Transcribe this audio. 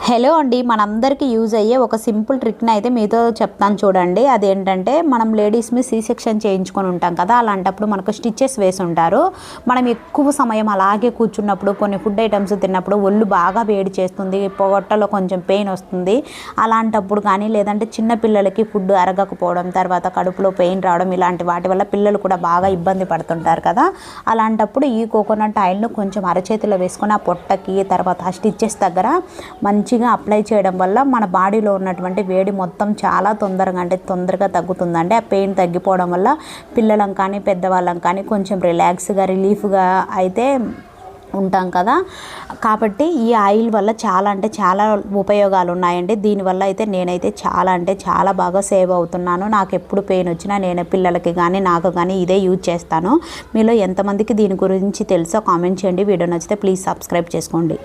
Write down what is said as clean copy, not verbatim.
Hello అండి, మనందరికీ use అయ్యే ఒక సింపుల్ ట్రిక్ని అయితే మీతో చెప్తాను చూడండి. అదేంటంటే మనం లేడీస్ని సి సెక్షన్ చేయించుకొని ఉంటాం కదా, అలాంటప్పుడు మనకు స్టిచ్చెస్ వేసి ఉంటారు. మనం ఎక్కువ సమయం అలాగే కూర్చున్నప్పుడు, కొన్ని ఫుడ్ ఐటమ్స్ తిన్నప్పుడు ఒళ్ళు బాగా వేడి చేస్తుంది, పొట్టలో కొంచెం పెయిన్ వస్తుంది. అలాంటప్పుడు కానీ, లేదంటే చిన్న పిల్లలకి ఫుడ్ అరగకపోవడం, తర్వాత కడుపులో పెయిన్ రావడం, ఇలాంటి వాటి వల్ల పిల్లలు కూడా బాగా ఇబ్బంది పడుతుంటారు కదా. అలాంటప్పుడు ఈ కోకోనట్ ఆయిల్ను కొంచెం అరచేతిలో వేసుకొని ఆ పొట్టకి, తర్వాత ఆ స్టిచ్చెస్ దగ్గర మంచిగా అప్లై చేయడం వల్ల మన బాడీలో ఉన్నటువంటి వేడి మొత్తం చాలా తొందరగా తగ్గుతుందండి. ఆ పెయిన్ తగ్గిపోవడం వల్ల పిల్లలం కానీ పెద్దవాళ్ళం కానీ కొంచెం రిలాక్స్గా రిలీఫ్గా అయితే ఉంటాం కదా. కాబట్టి ఈ ఆయిల్ వల్ల చాలా ఉపయోగాలు ఉన్నాయండి. దీనివల్ల అయితే నేనైతే చాలా బాగా సేవ్ అవుతున్నాను. నాకు ఎప్పుడు పెయిన్ వచ్చినా నేను పిల్లలకి కానీ నాకు కానీ ఇదే యూజ్ చేస్తాను. మీలో ఎంతమందికి దీని గురించి తెలుసో కామెంట్ చేయండి. వీడియో నచ్చితే ప్లీజ్ సబ్స్క్రైబ్ చేసుకోండి.